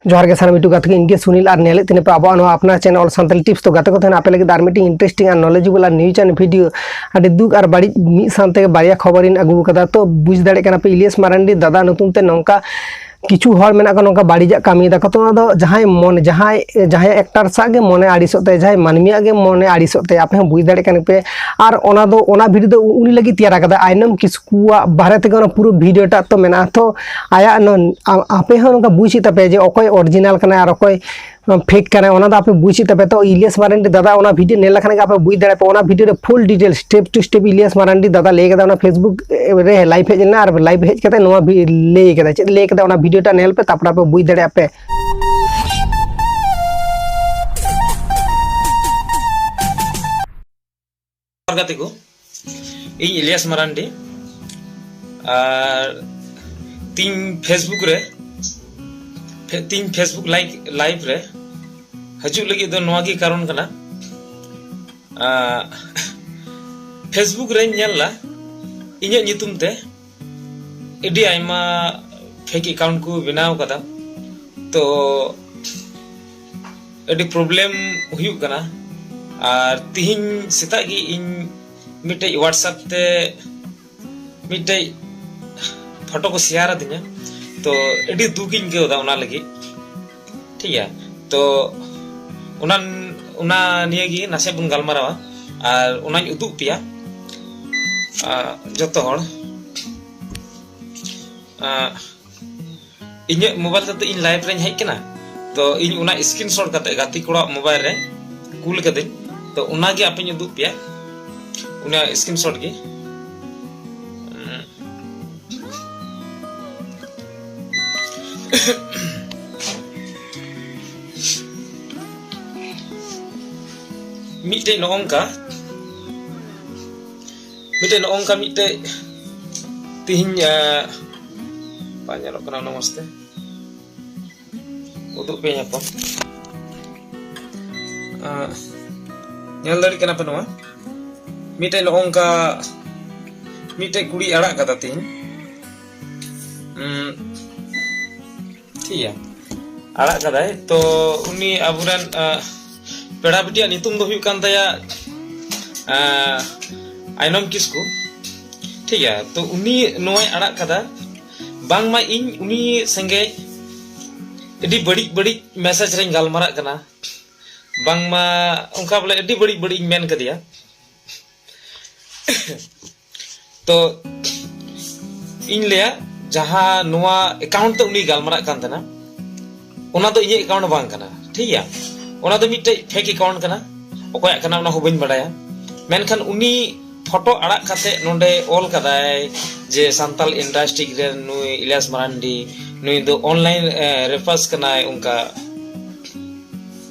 जोहार के सारा मिटू गाते इनके सुनील और नेले तीन पे अब अपना चैनल सानताली टिप्स तो गाते को थे आपे लगे आर मिटिंग इंटरेस्टिंग और नॉलेजेबल और न्यूज एंड वीडियो अभी दुख और बाड़ी मिद सानते बारिया खबर इन अगू कदा तो बुझ दाड़े कना पे इलियास मारांडी दादा नुतुम ते नौका किचु हर मेना को नौका बाड़ीजा कामी दा तो ना दो जहां मन जहां जहां एक्टर सागे मने आड़िसोते जहां मानमिया गे मने आड़िसोते आपे हम बुझ दाड़े कने पे और ओना वीडियो दो उनी लगी तैयार कदा आइनम किसकुआ बारे ते पूरा वीडियो टा तो मेना तो आया आपे हम नौका बुझी तपे जे ओकोय ओरिजिनल कना और ओकोय फेक कना ओना दा आपे बुझी तपे तो इलियास मारांडी दादा ओना वीडियो नेल लखन आपे बुझ दाड़े पे ओना वीडियो रे full detail step to step Ilias Marandi दादा ले कदा ओना फेसबुक रे लाइव हेज ना और लाइव हेज कते नोवा भी ले कदा चेद ले कदा ओना वीडियो टा नेल पे तापर आपे बुझ दाड़े आपे गाते को इन इलियास मारांडी और तीन फेसबुक लाइव रे हजू लगी दो नोआ की कारण कना फेसबुक रे नेला इन्या नितुम ते एडी आइमा फेक अकाउंट को बनाव कदा तो एडी प्रॉब्लम हुयु कना और तिहिन सेता गी इन मिटे व्हाट्सएप ते मिटे फोटो को शेयर अदिnya तो एडी दुखिन के होदा उना लगी ठीक है तो उना नियगी नासे बुन गालमारावा और उनाñ उदुग पिया जतो हर इन्हें मोबाइल कते इन लाइव रे हेज कना तो इन उना स्क्रीनशॉट कते गाती कोड़ा मोबाइल रे कूल कते तो उना गे आपे उदुग पिया उना स्क्रीनशॉट गे मिटे नोंका मिटे तिहिन पाnya lo kana namaste uduk pe nya po nyal dari kana pa no mite nongka mite kuri arak kata tihin ठीक है arak kata तो उनी aburan पेड़ा बिटिया नितुम दो हुयु कान तया आइनम किसकु ठीक है तो उनी नोय अड़ाक कदा बांग मा इन उनी संगे एडी बड़ी बड़ी मैसेज रे गालमारा कना बांग मा उनका बोले एडी बड़ी बड़ी मेन कदिया तो इन लेया जहां नोआ अकाउंट तो उनी गालमारा कान तना ओना तो इnye अकाउंट बांग कना ठीक है ओना तो मिटे फेक अकाउंट कना ओकोय कना ओना हो बइन बडाया मेनखान उनी फोटो अड़ाक काते नोंडे ऑल कदाय जे सांताल इंडस्ट्री रे नुई इलियास मारांडी नुई दो ऑनलाइन रेफर्स कनाय उनका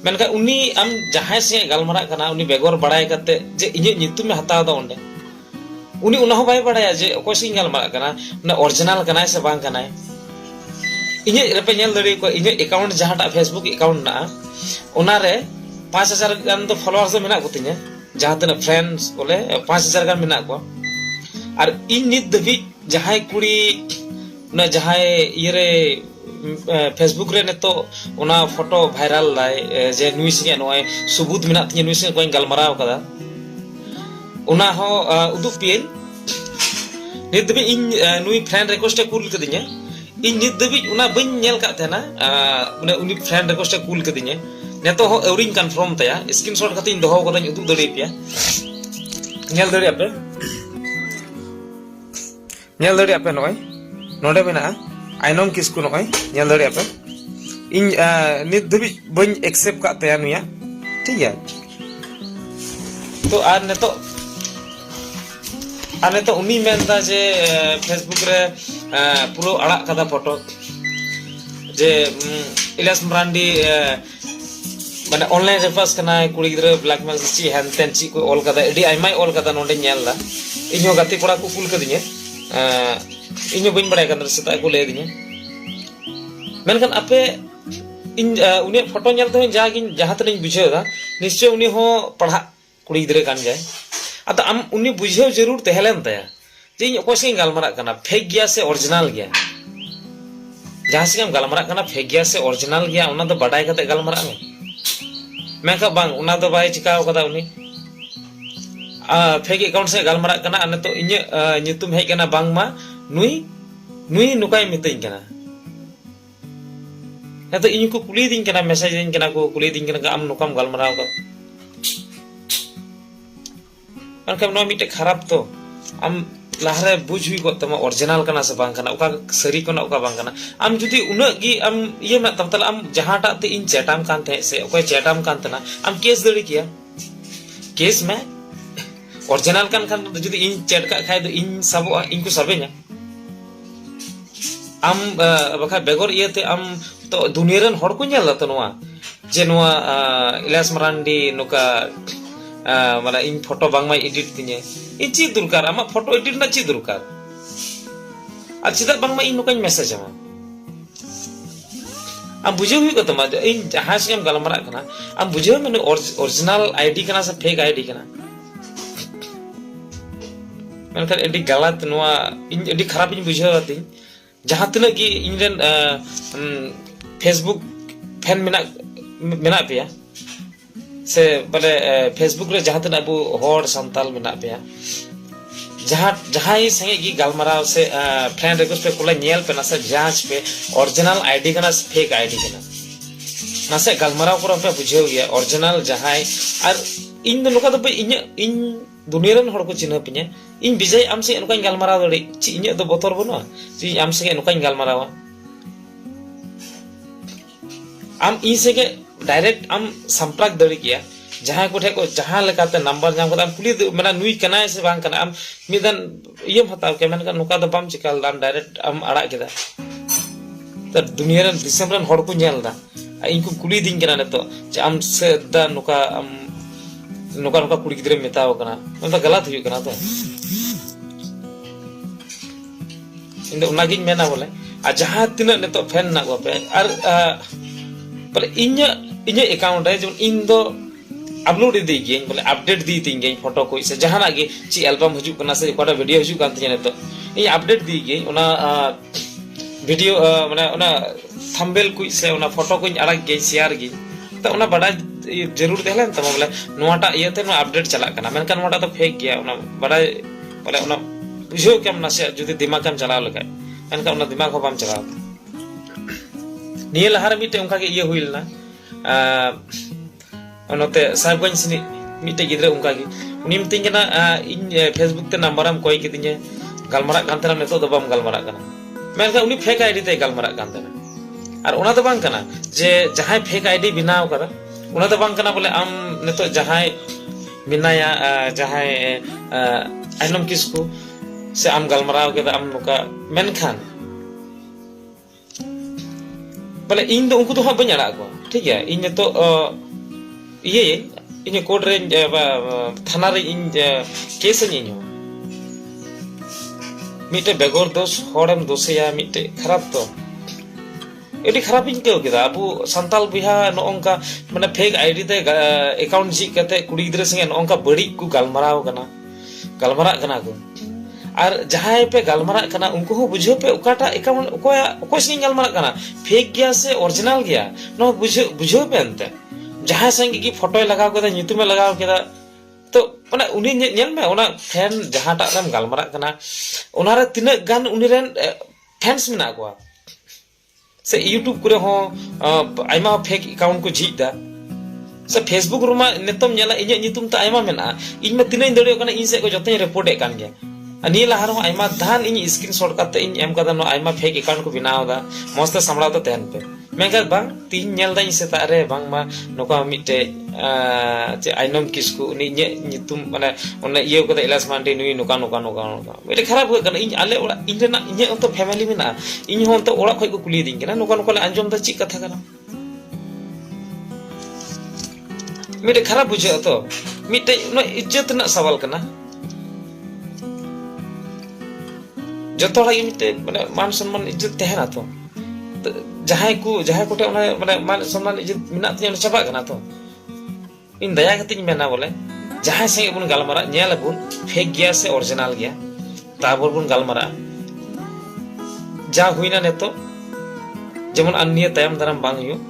मेनका उनी आम जहां से गालमारा कना उनी बेगोर बडाय काते जे इnye नितुम हताव दा ओंडे उनी उना हो बाय बडाया जे ओकोय से गालमारा कना ना ओरिजिनल कनाय से बांग कनाय इnye रेपे नेल दड़ी को इnye अकाउंट जहाटा फेसबुक अकाउंट ना उना रे 5000 गान तो फॉलोअर्स मेना कोतिnya जहां तना फ्रेंड्स बोले 5000 गान मेना को और इन नित दबी जहां कुड़ी ना जहां ये फेसबुक रे ने तो उना फोटो वायरल लाय जे नुई सिगे नोय सबूत मेना तिnya नुई सिगे कोइन गालमाराव कदा उना हो उदुग पियन नित दबी इन नुई फ्रेंड रिक्वेस्ट कूल कदिnya इन नित दबी उना बइन नेल का थेना उने उनी फ्रेंड रिक्वेस्ट कूल कदिnya नेतो हो एवरिंग कन्फर्म तया स्क्रीनशॉट कते इन दोहो कदाñ उदुग दड़ी पिया नेल दड़ी आपे नोय नोडे मेना आइनम किसकु नोय नेल दड़ी आपे इन नित दबी बइन एक्सेप्ट का तया नुया ठीक है तो आर नेतो उनी मेनदा जे फेसबुक रे पुरो अड़ाक कदा फोटो जे इलियास मारांडी माने ऑनलाइन रेफर्स कना कुड़ी गिद्रा ब्लैकमेल ची हैंटेन ची को ऑल कदा एडी आइमाय ऑल कदा नोंडे नेलला इño गाते कोड़ा को कुल कदिnya इño बइन बडाय कन सेता को ले दिnya मेनखान आपे इन उनी फोटो नेल तो जागिन जहां तने बुझेदा निश्चय उनी हो पढ़ा कुड़ी गिद्रा कान जाय अत आम उनी बुझेव जरूर तहलेन तया जे इन ओको से गालमारा कना फेक गया से ओरिजिनल गया जहाँ से गलमारा कना फेक गया से ओरिजिनल गया उना दो बड़ाई कते गलमारा में मेका बांग उना दो बाय चिकाव कदा उनी फेक अकाउंट से गलमारा कना अने तो इnye nyutum हेज कना बांग मा नुई नुकाय मितई कना तो इन को कुली दिन कना मैसेज दिन कना को कुली दिन कना आम नुकाम गलमाराव का अनका नो मिटे खराब तो आम लाहरे बुझ हुई को तमा ओरिजिनल कना से बांग कना उका सरी कना उका बांग कना आम जुदी उना गी आम ये ना तब तला आम जहाटा ते इन चैटाम कान थे से ओके चैटाम कान तना आम केस दड़ी किया केस में ओरिजिनल कान खान जुदी इन चैट का खाय दो इन सबो इन को सबे냐 आम बखा बेगोर ये ते आम तो दुनिया रन हड़ को नेल तो नोआ जे नोआ इलास मरांडी नुका माने इन फोटो बांग मा एडिट तिने इन ची दुरकार आमा फोटो एडिट ना ची दुरकार आ चिदा बांग मा इन नुका मैसेज आमा आम बुझे हुई को तमा इन जहां से हम गलमरा कना आम बुझे मैंने ओरिजिनल आईडी कना से फेक आईडी कना मेनखान एडी गलत नोआ इन एडी खराब इन बुझे आती जहां तना की इन फेसबुक फैन मेना पे से बोले फेसबुक रे जहां तना अबु हर संताल मेना पे जहां ही संगे की गलमाराव से फ्रेंड रिक्वेस्ट पे कोला नेल पे ना से जांच पे ओरिजिनल आईडी कना फेक आईडी कना ना से गलमाराव को पे बुझे गया ओरिजिनल जहां और इन नुका तो इन दुनिया रन हड़ को चिन्ह पिने इन विजय आम से नुका गलमाराव दड़ी ची इन तो बोतर बनो ची आम से नुका गलमारावा आम इन से के डायरेक्ट आम संपर्क दड़ी किया जहां कोठे को जहां लेकाते नंबर जाम को आम कुली मेना नुई कना से बांग कना आम मिदन इयम हताव के मेन का नुका तो बाम चिकाल दाम डायरेक्ट आम अड़ा केदा तो दुनिया रन दिसम रन हड़ को नेलदा इनको कुली दिन कना तो जे आम से दा नुका आम नुका नुका कुड़ी गिद्रे मेताव कना मतलब गलत हुई कना तो इन उनागिन मेना बोले आ जहां तिना ने तो फैन ना गोपे और पर इन अकाउंट है जो इन दो अपलोड दी गई बोले अपडेट दी तीन गई फोटो को से जहां ना गे ची एल्बम हजू कना से कोटा वीडियो हजू कान तिने तो इन अपडेट दी गई उना वीडियो माने उना थंबनेल को से उना फोटो को अड़ा गई शेयर गई तो उना बड़ा जरूर देहले त बोले नोटा इयते नो अपडेट चला कना मेनका नोटा तो फेक गया उना बड़ा बोले उना बुझो केम ना से जुदी दिमाग कम चलाव लगा मेनका उना दिमाग हो बाम चलाव निये लहार मिटे उनका के ये हुइलना नोते साबगन सिनी मिटे गिद्रे उनका की उनी मिटिंगना इन फेसबुक ते नंबरम कोई किदिने गलमरा कांतरा नेतो दो बाम गलमरा कना मेनका उनी फेक आईडी ते गलमरा कांतरा और उना तो बांग कना जे जहां फेक आईडी बनाव करा उना तो बांग कना बोले आम नेतो जहां मिनाया जहां आइनम किसको से आम गलमराव के आम नुका मेनखान बोले इन दो उनको तो हाँ बन को ठीक है इन तो ये इन कोर्ट रे थाना रे इन केस इन मिटे बेगोर दोष हड़म दोषया मिटे खराब तो एडी खराब इन के केदा अबु संताल बिहा नोंका माने फेक आईडी ते अकाउंट जी कते कुड़ी गिद्रे संगे नोंका बड़ी को गलमराव कना को और जहां पे गलमरा कना उनको हो बुझो पे उकाटा अकाउंट ओको संगे गलमरा कना फेक गया से ओरिजिनल गया नो बुझो पे अंते जहां संगे की फोटो लगाव केदा ᱧᱩᱛᱩᱢ लगाव केदा तो माने उनी नेल में ओना फैन जहांटा रम गलमरा कना ओना रे तिना गान उनी रेन फैंस मेना को से यूट्यूब करे हो आइमा फेक अकाउंट को झीक दा से फेसबुक रुमा नेतम नेला इnya ᱧᱩᱛᱩᱢ ता आइमा मेना इन में तिना दड़ियो कना इन से को जते रिपोर्ट ए कान गया अनि लहार हो आइमा धान इन स्क्रीनशॉट करते इन एम कदा नो आइमा फेक अकाउंट को बनाव दा मस्त सामलाव ता तहन पे मेगा बांग तीन नेल दा इन से तारे बांग मा नोका मिटे जे आइनम किसको उनी इnya ᱧᱩᱛᱩᱢ माने ओने इयो कदा इलास मांडी नुई नोका मेरे खराब हो कना इन आले ओड़ा इन रेना इnya तो फैमिली मेना इन हो तो ओड़ा खय को कुली दिन कना नोका ले अंजम दा ची कथा कना मेरे खराब बुझे तो मिटे नो इज्जत ना सवाल कना जतो हड़ा मिटे माने मान सम्मान इज्जत तहना तो जहां कोटे माने मान सम्मान इज्जत मिना तिया चबा कना तो इन दया कतिन मेना बोले जहां से बुन गलमरा नेल बुन फेक गया से ओरिजिनल गया ताबर बुन गलमरा जा हुइना ने तो ᱡᱮᱢᱚᱱ ᱟᱨ ᱱᱤᱭᱟᱹ ᱛᱟᱭᱚᱢ ᱫᱟᱨᱟᱢ ᱵᱟᱝ ᱦᱩᱭᱩᱜ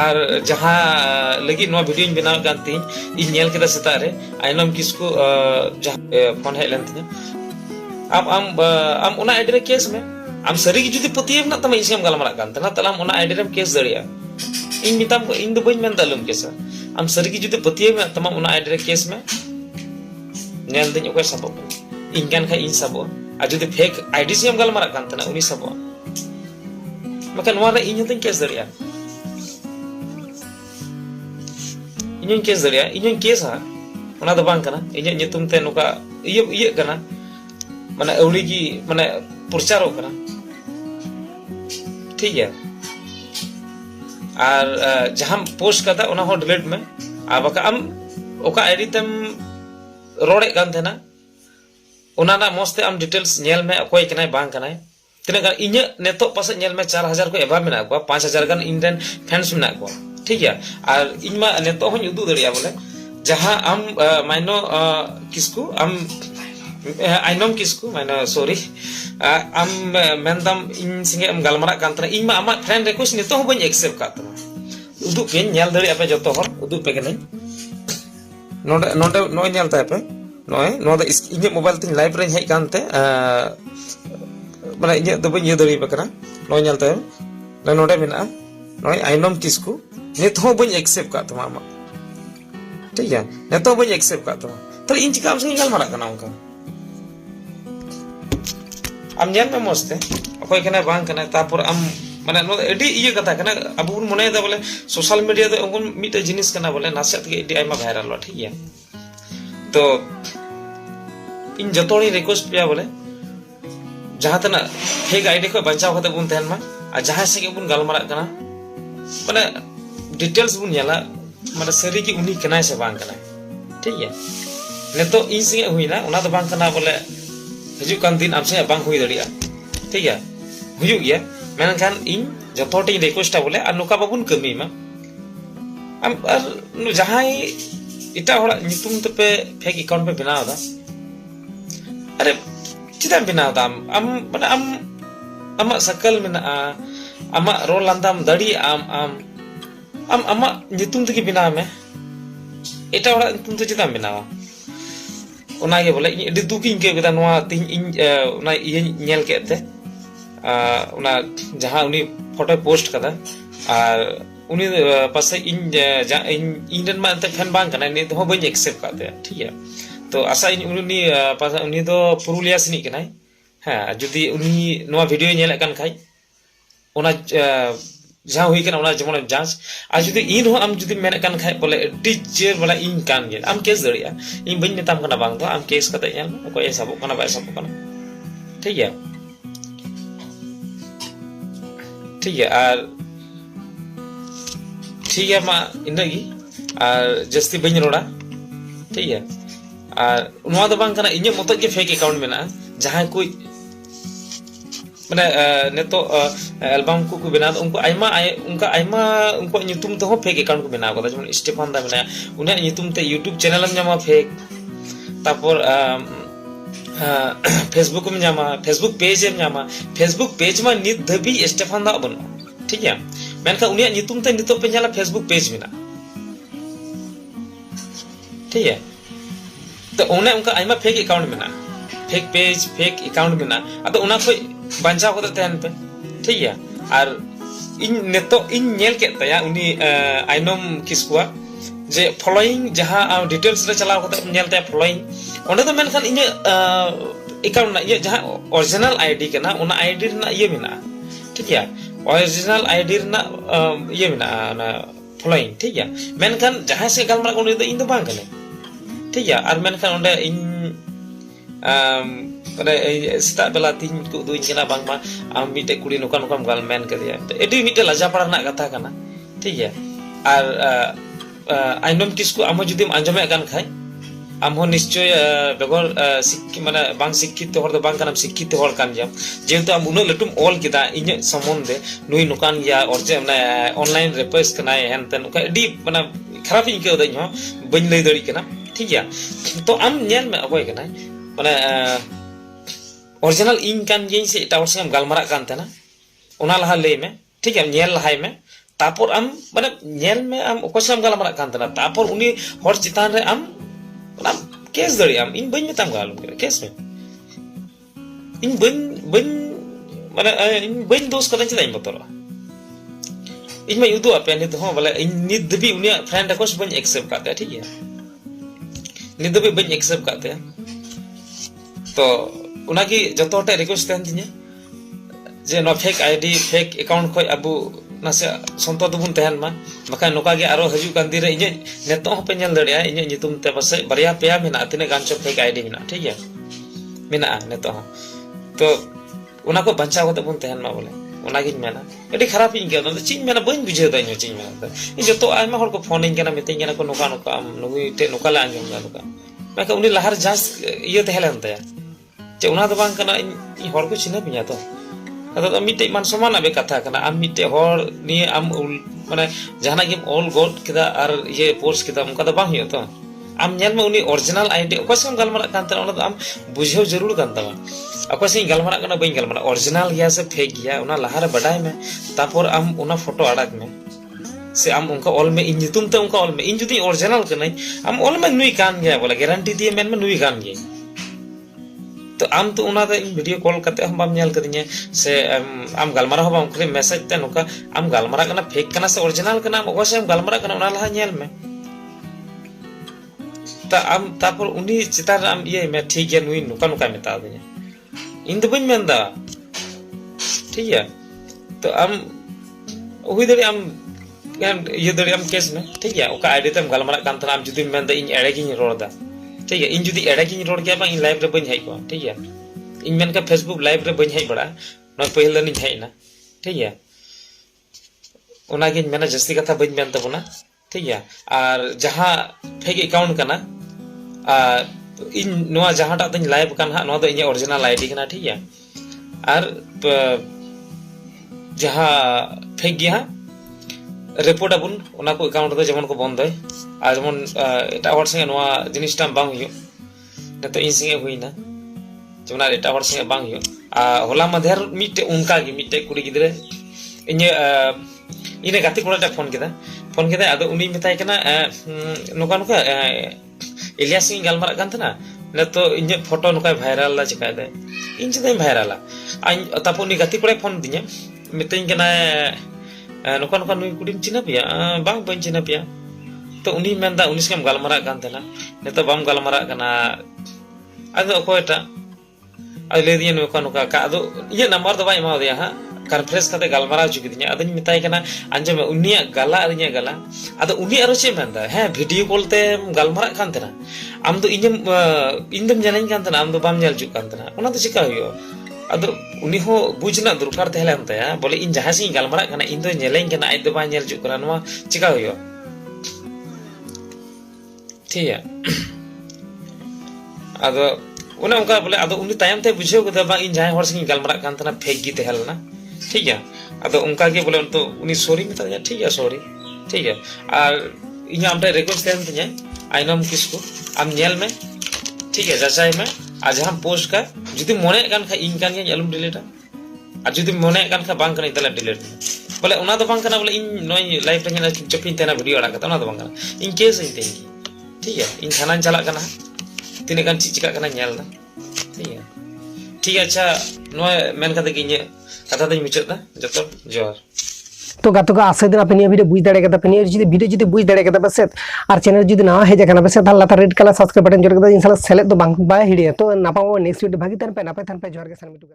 ᱟᱨ ᱡᱟᱦᱟᱸ ᱞᱟᱹᱜᱤᱫ ᱱᱚᱣᱟ ᱵᱷᱤᱰᱤᱭᱳᱧ ᱵᱮᱱᱟᱣ ᱠᱟᱱ ᱛᱤᱧ ᱤᱧ ᱧᱮᱞ ᱠᱮᱫᱟ ᱥᱮᱛᱟᱜ ᱨᱮ ᱟᱭᱱᱚᱢ ᱠᱤᱥᱠᱩ ᱡᱟᱦᱟᱸ ᱯᱷᱳᱱ ᱦᱮᱡ ᱞᱮᱱ ᱛᱤᱧᱟ ᱟᱢ ᱚᱱᱟ आईडी रे केस में am sari gi judi patiyev na tama isem galmarak kan tana talam ona ID rem case daria ᱤᱧ ᱢᱮᱛᱟᱢ ᱠᱚ ᱤᱧ ᱫᱚ ᱵᱟᱹᱧ ᱢᱮᱱ ᱫᱟᱞᱩᱢ ᱠᱮᱥᱟ ᱟᱢ ᱥᱟᱹᱨᱤ ᱜᱮ ᱡᱩᱫᱤ ᱯᱟᱹᱛᱭᱟᱹᱣ ᱢᱮᱱᱟᱜ ᱛᱟᱢᱟ ᱚᱱᱟ ᱟᱭᱰᱤ ᱨᱮ ᱠᱮᱥ ᱢᱮ ᱧᱮᱞ ᱫᱟᱹᱧ ᱚᱠᱚᱭ ᱥᱟᱵᱚᱜ ᱠᱟᱱᱟ ᱤᱧ ᱠᱟᱱ ᱠᱷᱟᱡ ᱤᱧ ᱥᱟᱵᱚᱜᱼᱟ ᱟᱨ ᱡᱩᱫᱤ ᱯᱷᱮᱠ आईडी ᱥᱮᱢ ᱜᱟᱞᱢᱟᱨᱟᱜ ᱠᱟᱱ ᱛᱟᱦᱮᱱᱟ ᱩᱱᱤ ᱥᱟᱵᱚᱜᱼᱟ ᱢᱮᱱᱠᱷᱟᱱ ᱱᱚᱣᱟ ᱨᱮ ᱤᱧ ᱦᱚᱸᱛᱚᱧ ᱠᱮᱥ ᱫᱟᱲᱮᱭᱟᱜᱼᱟ ᱤᱧ ᱦᱚᱸᱧ ᱠᱮᱥ ᱫᱟᱲᱮᱭᱟᱜᱼᱟ ᱤᱧ ᱦᱚᱸᱧ ᱠᱮᱥᱟ ᱚᱱᱟ ᱫᱚ ᱵᱟᱝ ᱠᱟᱱᱟ ᱤᱧᱟᱹᱜ ᱧᱩᱛᱩᱢ ᱛᱮ ᱱᱚᱝᱠᱟ ᱤᱭᱟᱹᱜ ᱠᱟᱱᱟ ᱢᱟᱱᱮ ᱟᱹᱣᱲᱤ ᱜᱮ ᱢᱟᱱᱮ ᱯᱨᱚᱪᱟᱨᱚᱜ ᱠᱟᱱᱟ ठीक है और जहां पोस्ट करता उना हो डिलीट में आ बका आम ओका आईडी तम रोड़े कान थेना उना ना मस्ते आम डिटेल्स नेल में अकोय कनाय बांग कनाय तिना गान इᱧ नेतो पासे नेल में 4000 को एबा मेना को 5000 गान इंडियन फैंस मेना को ठीक है और इन मा नेतो हों उदु दरिया बोले जहां आम माइनो किसको आम आइनम किसको माइनो sorry am mendam in singe am galmarak kan tana in ma amat friend request ni to ho bani accept ka tana uduk pen nyal dari apa joto hor uduk pe kenai node no nyal ta pe no da inye mobile tin live ren hej kan te mana inye do bani dari pe kana no nyal ta na node mena no ainom kisku ni to bani accept ka tama ama ठीक है ne to bani accept ka tama tar in chika am singe galmarak kana onka am nyal me moste okoy kana bang kana tapor am mane no edi iye kata kana abu bun mone da bole social media do ongun mite jinis kana bole naset ge edi aima viral lo ठीक है तो इन जतोनी request पिया बोले जहां तना fake ID को बचाव खते बुन तहन मा आ जहां से के बुन गालमारा kana mane डिटेल्स बुन याला mane sari ki uni kana se bang kana ठीक है neto in singe huina ona do bang kana bole hijuk kan din am se bang hui daria ठीक है huyuk ya menkan in joto ti request ta bole ar nuka babun kami ma am ar nu jahai ita hora nyutum te pe fake account pe binaw da are chidam binaw da am mana ama sakal mena ama rol landam dadi am ama nyutum te ki binaw me ita hora nyutum te chidam binawa ona ge bole ᱤᱧ ᱟᱹᱰᱤ ᱫᱩᱠᱤᱧ ᱟᱹᱭᱠᱟᱹᱣ ᱠᱮᱫᱟ ᱱᱚᱣᱟ ᱛᱤᱧ ᱤᱧ ᱚᱱᱟ ᱤᱭᱟᱹᱧ ᱧᱮᱞ ᱠᱮᱫ ᱛᱮ ᱚᱱᱟ ᱡᱟᱦᱟᱸ ᱩᱱᱤ ᱯᱷᱚᱴᱳᱭ ᱯᱳᱥᱴ ᱠᱟᱫᱟ ᱟᱨ उनी पासे इन मा एंते फैन बांग कना नि तो बई एक्सेप्ट काते ठीक है तो आशा इन उनी पासा उनी दो पुरुलिया सिनी कनाय हां जदी उनी नोवा वीडियो नेल कान खाय ओना जहां हुई कना ओना जेमन जांच आ जदी इन हो आम जदी मेन कान खाय बोले टीचर वाला इन कान गेल आम केस दरिया इन बई नेताम कना बांग तो आम केस कते नेल को ए सबो कना बाय सबो कना ठीक है और ठीक है मा इनगी और जस्ती बइन रोड़ा ठीक है और नोआ दो बांग कना इᱧ मत के फेक अकाउंट मेना जहां कोई माने नेतो एल्बम को बना उनको आइमा उनका आइमा उनको nyutum तो फेक अकाउंट को बना को जेमन स्टीफन दा मेना उन्हें nyutum ते YouTube चैनल में जामा फेक तापर फेसबुक में जामा फेसबुक पेज में जामा फेसबुक पेज में नित धबी स्टीफन दा बन ठीक है मेनका उनिया nyutum te नितो पे जाला फेसबुक पेज मेना ठीक है तो उन्हें उनका आइमा फेक अकाउंट मेना फेक पेज फेक अकाउंट मेना अतो उना कोई बंचाव को तहन पे ठीक है और इन नेतो इन नेल के तया उनी आइनम किसकुआ जे फॉलोइंग जहां डिटेल्स रे चलाव को नेल ते फॉलोइंग ओंडे तो मेनखान इन अकाउंट ना ये जहां ओरिजिनल आईडी केना उना आईडी ना ये मेना ठीक है ओरिजिनल आईडी ना ये मेना ना फॉलोइंग ठीक है मेनखान जहां से गलमरा को इन दो बांग कने ठीक है और मेनखान ओंडे इन रे स्टा बेला तीन को दुई केना बांग मा आम मिटे कुड़ी नोका नोका गाल मेन के दिया तो एडी मिटे लजा पड़ा ना कथा कना ठीक है और आइनम किसको आम जुदी आंजमे गान खाय आम हो निश्चय बेगर शिक्षित माने बांग शिक्षित हर दो बांग कानम शिक्षित हर कान जाम जेहेतु आम उनो लटुम ऑल किदा इन संबंधे नुई नुकान या और जे माने ऑनलाइन रेपर्स कना हेन तन का एडी माने खराब इन के दई हो बन लई दड़ी कना ठीक है तो आम नेल में अबय कना माने ओरिजिनल इन कान जे से टावर से गालमारा कान तना ᱚᱱᱟ ᱞᱟᱦᱟ ᱞᱟᱹᱭ ᱢᱮ ᱴᱷᱤक है ᱧᱮᱞ ᱞᱟᱦᱟᱭ ᱢᱮ तापर आम माने ᱧᱮल ᱢᱮ आम ᱚᱠᱚᱭ ᱥᱟᱢ ᱜᱟᱞᱢᱟᱨᱟᱜ ᱠᱟᱱ ᱛᱟᱦᱮᱱᱟ तापर उनी हर चितान रे आम केस दड़ी आम इन बइन मेताम गालम केस में इन बइन माने इन बइन दोष कदन चदा इन बतरा इन मा युदु आपे नित हो बोले इन नित दबी उनी फ्रेंड रिक्वेस्ट बइन एक्सेप्ट करते ठीक है नित दबी बइन एक्सेप्ट करते तो उनागी जतो हटे रिक्वेस्ट तहन तिने जे नो फेक आईडी फेक अकाउंट खोय अबु नासे संतो दुबुन तहन मा बका नोका गे आरो हजू कान दिरे इने नेतो हो पे नेल दड़िया इने नितुम ते पासे बरिया पेया मेना तिने गांचो फेक आईडी मेना ठीक है मेना नेतो हो तो उना को बंचा होते बुन तहन मा बोले उना गिन मेना एडी खराब इन के तो चिन मेना बइन बुझे दा चिन मेना इन जतो आयमा हर को फोन इन केना मितिन केना को नोका नोका नुई ते नोका ला आंजम नोका माका उनी लहर जांच इयो तहलन तया चे उना दो बांग कना इन हर को चिना पिया तो अदा मिटे मान समान आबे कथा कना आम मिटे हर नि आम माने जहाना गेम ऑल गोड किदा आर ये पोस्ट किदा उनका तो बांग तो आम नेल में उनी ओरिजिनल आईडी ओकसम गलमरा कांता ओना तो आम बुझेव जरूर कांता अकोसे गलमरा कना बइन गलमरा ओरिजिनल गया से फेक गया उना लहारे बडाय में तापर आम उना फोटो अड़ाक में से आम उनका ऑल में इन नितुम ते उनका ऑल में इन जुदी ओरिजिनल कनाई आम ऑल में नुई कान गया बोला गारंटी दिए मेन में नुई कान गया तो आम तो उना इन वीडियो कॉल करते हम बाम नेल कदिnya से आम गलमरा हो बाम करे मैसेज ते नुका आम गलमरा कना फेक कना से ओरिजिनल कना ओसे आम गलमरा कना उना लहा नेल में ता आम तापर उनी चितार आम ये में ठीक है नुई नुका नुका मेता दिnya इन तो बइन मेंदा ठीक है तो आम हुई दड़ी आम ये दड़ी आम केस में ठीक है ओका आईडी तम गलमरा कान तना आम जुदी मेंदा इन एड़े गिन रोड़ा ठीक है इन जुदी एड़ा गिन रोड गया बा इन लाइव रे बइन हाई को ठीक है इन मेन का फेसबुक लाइव रे बइन हाई बड़ा न पहिल दिन हाई ना ठीक है ओना गिन मेना जस्ती कथा बइन मेन तबना ठीक है और जहां फेक अकाउंट कना इन नोआ जहां टा दिन लाइव कान हा नोआ दो इन ओरिजिनल आईडी कना ठीक है और जहां फेक गया रिपोर्ट अबुन उना को अकाउंट दो जेमन को बंद है आज जेमन एटा हर संगे नोआ जिनिस टाम बांग हियो नतो इन संगे हुइना जेमन एटा हर संगे बांग हियो होला मधेर मिटे उनका गे मिटे कुड़ी गिदरे इने गाती कोड़ा फोन केदा आदो उनी मिताय कना नोका नोका इलियास सिंह गलमारा कान तना नतो इने फोटो नोका वायरल ला चिका दे इन चदे वायरल तापो उनी गाती कोड़ा फोन दिnya मितेन कना नोका नोका नुई कुडिम चिना पिया बांग बन चिना पिया तो उनी मेंदा उनी सकेम गलमारा कान तना नेतो बाम गलमारा कना आदो अकोयटा आ ले दिया नोका नोका का आदो ये नंबर दो बाय मा दिया हा कॉन्फ्रेंस कते गलमारा चुकी दिया आदो मिताय कना अंजम उनिया गला अदिया गला आदो उनी आरो चे मेंदा है वीडियो कॉल ते गलमारा कान तना आम दो इनदम जनाइन कान तना आम दो बाम नेल चुक कान तना ओना तो चिका हुयो आदो उनी हो बुझना दरकार तहलन तया बोले इन जहां से गलमारा कना इन दो नेलेन कना आज दो बा नेल चुक कना नोआ चिका हुयो ठीक है आदो उना उनका बोले आदो उनी तायम ते बुझेव कदा बा इन जहां हर से गलमारा कान तना फेक गी तहलना ठीक है आदो उनका के बोले तो उनी सॉरी मिता दिया ठीक है सॉरी ठीक है और इन आमटे रिक्वेस्ट तहन तिnya आइनम किसको आम नेल में ठीक है जाचाई में आज हम पोस्ट का जुदी मोने कान खा इन कान यालुम डिलीटा और जुदी मोने कान खा बांग कना तला डिलीट बोले उना दो बांग कना बोले इन नोय लाइव रे ना चपिन तेना वीडियो अड़ा कता उना दो बांग कना इन केस इन तेन ठीक है इन थाना चला कना तिने कान चिका कना नेल ना ठीक है अच्छा नोय मेन कते कि कथा दई मिचदा जतो जोर तो गातो का आशा दिन अपनी वीडियो बुझ दाड़े कदा अपनी वीडियो बुझ दाड़े कदा बस और चैनल जुदी ना हेज kana बस ताला लाता रेड कलर सब्सक्राइब बटन जोर कदा इंशाल्लाह सेलेक्ट दो बांग बाय हिडिया तो नापा नेक्स्ट वीडियो भागी तन पे नापा तन पे जोर के सन मिटू